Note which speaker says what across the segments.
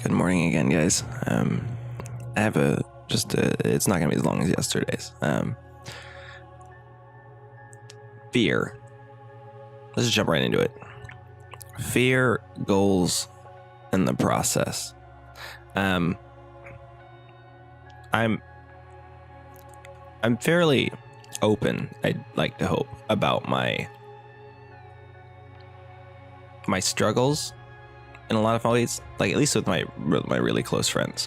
Speaker 1: Good morning again, guys. I have it's not going to be as long as yesterday's. Fear. Let's just jump right into it. Fear, goals, and the process. I'm fairly open, I'd like to hope, about my struggles in a lot of ways, like at least with my really close friends.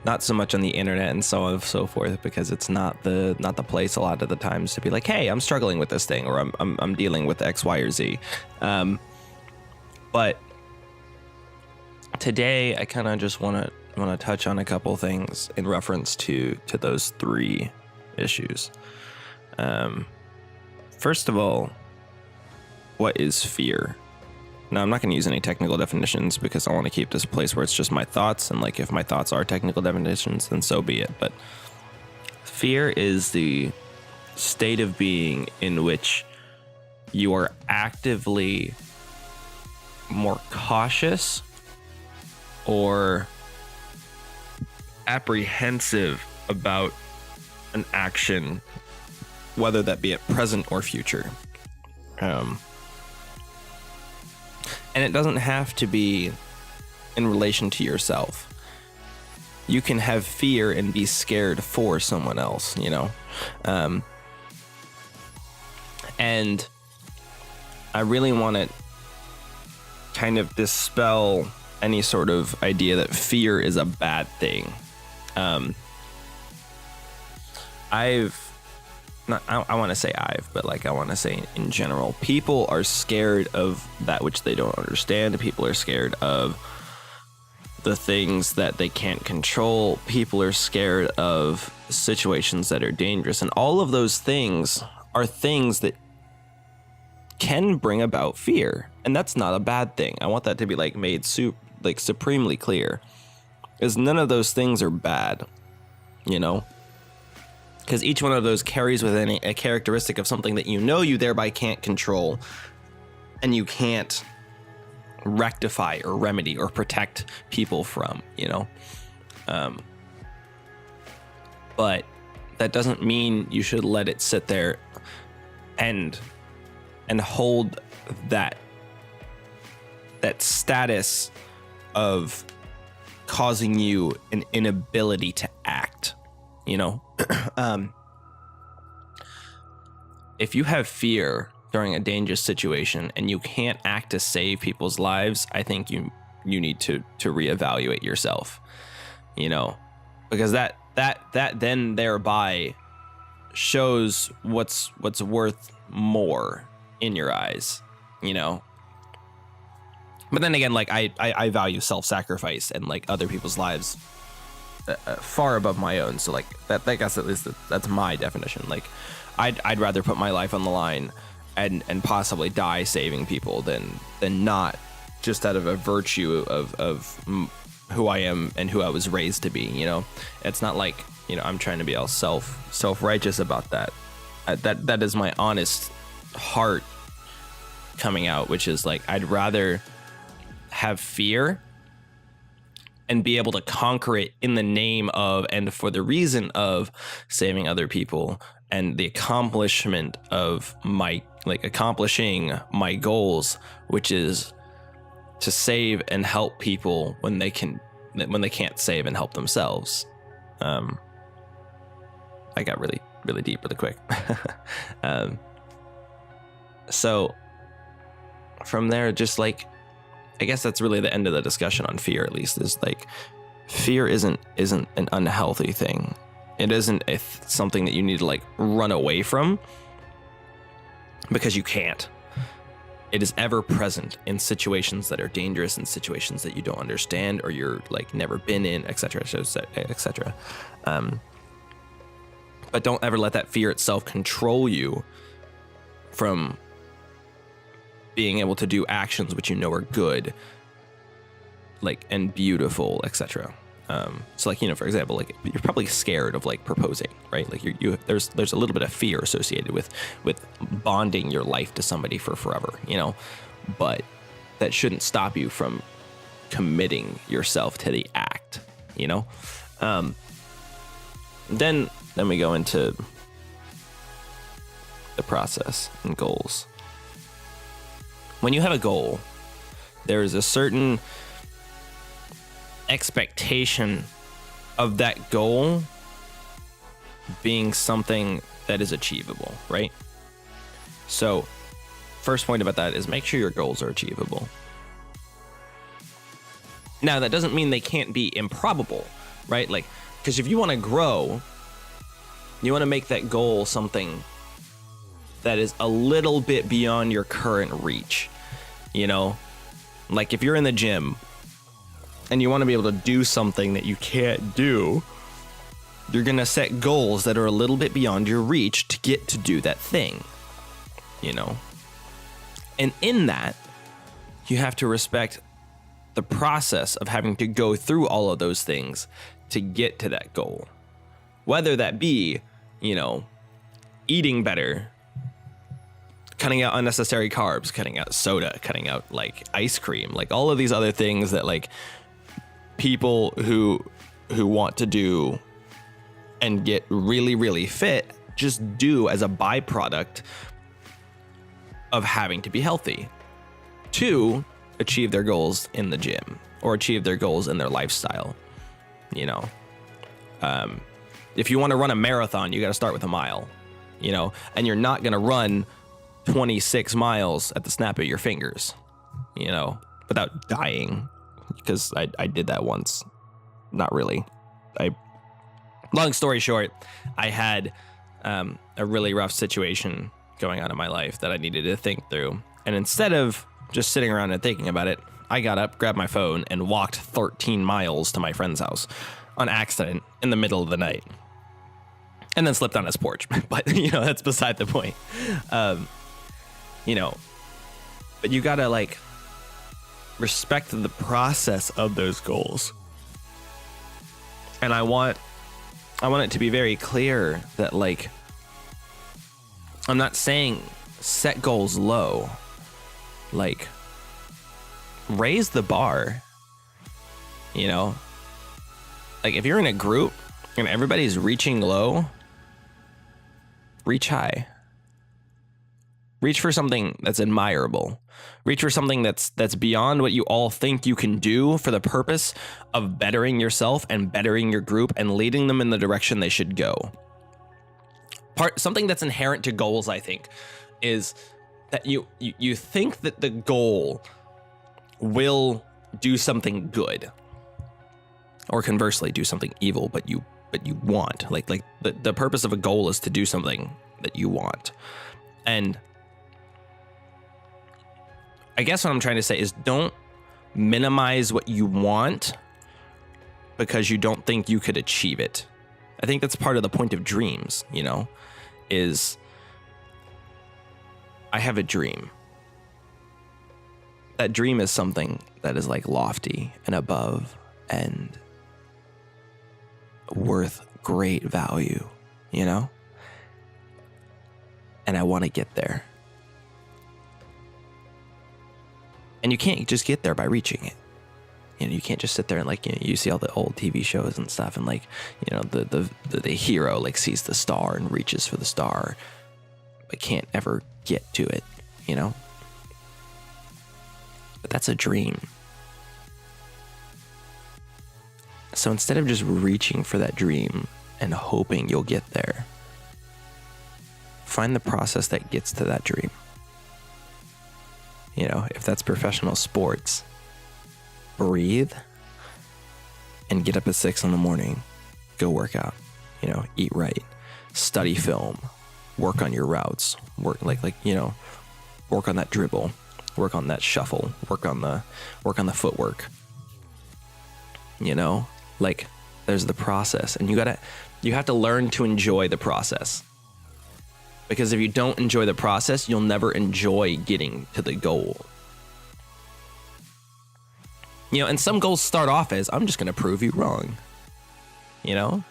Speaker 1: Not so much on the internet and so on and so forth, because it's not the place a lot of the times to be like, hey, I'm struggling with this thing, or I'm dealing with X, Y, or Z. But today I kind of just want to touch on a couple things in reference to those three issues. First of all, what is fear? Now, I'm not going to use any technical definitions because I want to keep this a place where it's just my thoughts. And like, if my thoughts are technical definitions, then so be it. But fear is the state of being in which you are actively more cautious or apprehensive about an action, whether that be at present or future. And it doesn't have to be in relation to yourself. You can have fear and be scared for someone else, you know? And I really want to kind of dispel any sort of idea that fear is a bad thing. I want to say but like I want to say in general, people are scared of that which they don't understand. People are scared of the things that they can't control. People are scared of situations that are dangerous. And all of those things are things that can bring about fear. And that's not a bad thing. I want that to be like made supremely clear. Because none of those things are bad, you know? Because each one of those carries within a characteristic of something that you thereby can't control, and you can't rectify or remedy or protect people from, you know? But that doesn't mean you should let it sit there and hold that status of causing you an inability to act, you know? If you have fear during a dangerous situation and you can't act to save people's lives, I think you need to reevaluate yourself, you know, because that then thereby shows what's worth more in your eyes, you know. But then again, like I value self-sacrifice and like other people's lives far above my own. So like that, I guess at least that's my definition. Like I'd rather put my life on the line and possibly die saving people than not, just out of a virtue of who I am and who I was raised to be, you know. It's not like, you know, I'm trying to be all self-righteous about that. That is my honest heart coming out, which is like, I'd rather have fear and be able to conquer it in the name of and for the reason of saving other people and the accomplishment of accomplishing my goals, which is to save and help people when they can't save and help themselves. I got really, really deep really quick. So from there, just like, I guess that's really the end of the discussion on fear, at least, is like, fear isn't an unhealthy thing. It isn't something that you need to like run away from, because you can't. It is ever present in situations that are dangerous, in situations that you don't understand or you're like never been in, etc., etc. But don't ever let that fear itself control you from being able to do actions which you know are good, like, and beautiful, etc. So like, you know, for example, like you're probably scared of like proposing, right? Like there's a little bit of fear associated with bonding your life to somebody for forever, you know, but that shouldn't stop you from committing yourself to the act, you know? Then we go into the process and goals. When you have a goal, there is a certain expectation of that goal being something that is achievable, right? So, first point about that is make sure your goals are achievable. Now, that doesn't mean they can't be improbable, right? Like, because if you want to grow, you want to make that goal something that is a little bit beyond your current reach, you know? Like if you're in the gym and you want to be able to do something that you can't do, you're going to set goals that are a little bit beyond your reach to get to do that thing, you know? And in that, you have to respect the process of having to go through all of those things to get to that goal. Whether that be, you know, eating better, cutting out unnecessary carbs, cutting out soda, cutting out like ice cream, like all of these other things that like people who want to do and get really, really fit just do as a byproduct of having to be healthy to achieve their goals in the gym or achieve their goals in their lifestyle. You know, if you want to run a marathon, you got to start with a mile, you know, and you're not going to run 26 miles at the snap of your fingers, you know, without dying, because I did that once. Not really. Long story short, I had a really rough situation going on in my life that I needed to think through. And instead of just sitting around and thinking about it, I got up, grabbed my phone, and walked 13 miles to my friend's house on accident in the middle of the night. And then slipped on his porch. But, you know, that's beside the point. You know, but you gotta, like, respect the process of those goals. And I want it to be very clear that, like, I'm not saying set goals low. Like, raise the bar, you know? Like, if you're in a group and everybody's reaching low, reach high. Reach for something that's admirable. Reach for something that's beyond what you all think you can do for the purpose of bettering yourself and bettering your group and leading them in the direction they should go. Something that's inherent to goals, I think, is that you think that the goal will do something good, or conversely do something evil, but you want, like the purpose of a goal is to do something that you want. And I guess what I'm trying to say is don't minimize what you want because you don't think you could achieve it. I think that's part of the point of dreams, you know, is I have a dream. That dream is something that is like lofty and above and worth great value, you know? And I want to get there. And you can't just get there by reaching it. You know, you can't just sit there and, like, you know, you see all the old TV shows and stuff, and, like, you know, the hero, like, sees the star and reaches for the star, but can't ever get to it, you know? But that's a dream. So instead of just reaching for that dream and hoping you'll get there, find the process that gets to that dream. You know, if that's professional sports, breathe and get up at 6 a.m, go work out, you know, eat right, study film, work on your routes, work you know, work on that dribble, work on that shuffle, work on the footwork, you know, like there's the process, and you have to learn to enjoy the process. Because if you don't enjoy the process, you'll never enjoy getting to the goal. You know, and some goals start off as, I'm just going to prove you wrong. You know?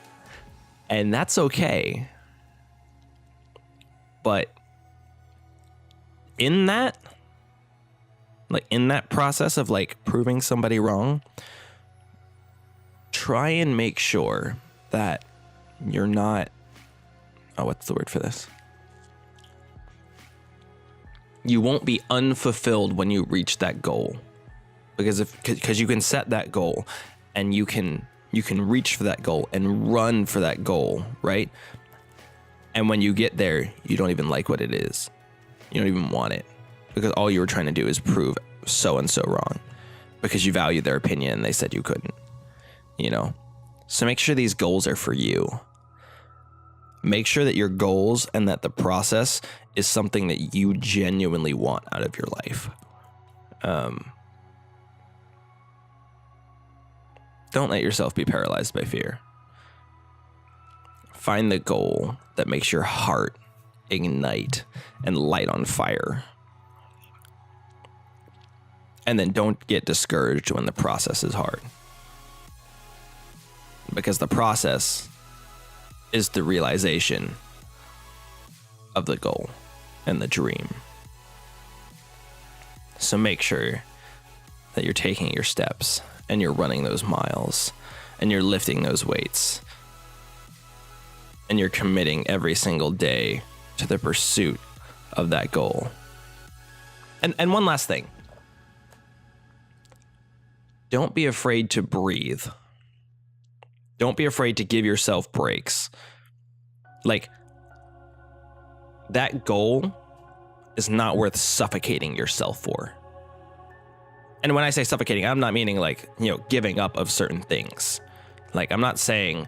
Speaker 1: And that's okay. But in that, like in that process of like proving somebody wrong, try and make sure that you're not, what's the word for this? You won't be unfulfilled when you reach that goal, because you can set that goal and you can reach for that goal and run for that goal, right? And when you get there, you don't even like what it is. You don't even want it, because all you were trying to do is prove so and so wrong because you valued their opinion and they said you couldn't, So make sure these goals are for you. Make sure that your goals and that the process is something that you genuinely want out of your life. Don't let yourself be paralyzed by fear. Find the goal that makes your heart ignite and light on fire. And then don't get discouraged when the process is hard. Because the process is the realization of the goal and the dream. So make sure that you're taking your steps and you're running those miles and you're lifting those weights and you're committing every single day to the pursuit of that goal. And one last thing. Don't be afraid to breathe. Don't be afraid to give yourself breaks. Like, that goal is not worth suffocating yourself for. And when I say suffocating, I'm not meaning like, giving up of certain things. Like, I'm not saying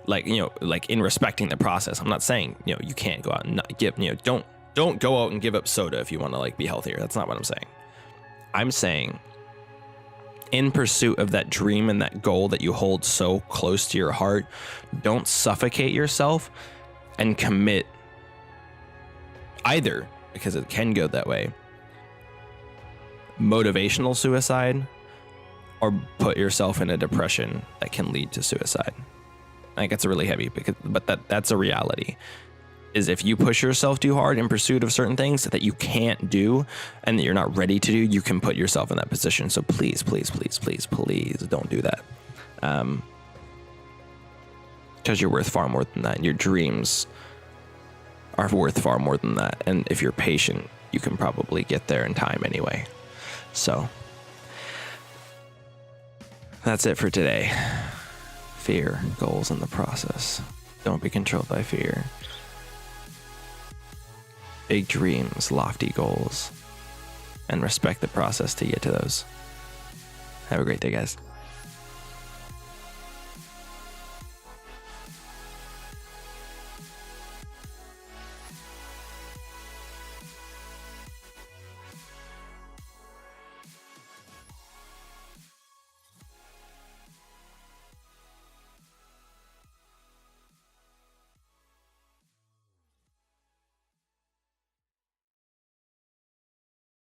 Speaker 1: like, like in respecting the process, I'm not saying, you can't go out and not give, don't go out and give up soda if you want to like be healthier. That's not what I'm saying. I'm saying in pursuit of that dream and that goal that you hold so close to your heart, don't suffocate yourself and commit either, because it can go that way, motivational suicide, or put yourself in a depression that can lead to suicide. I think it's really heavy, but that's a reality. Is if you push yourself too hard in pursuit of certain things that you can't do and that you're not ready to do, you can put yourself in that position. So please, please, please, please, please don't do that. Because you're worth far more than that. Your dreams are worth far more than that. And if you're patient, you can probably get there in time anyway. So that's it for today. Fear, goals, and the process. Don't be controlled by fear. Big dreams, lofty goals, and respect the process to get to those. Have a great day, guys.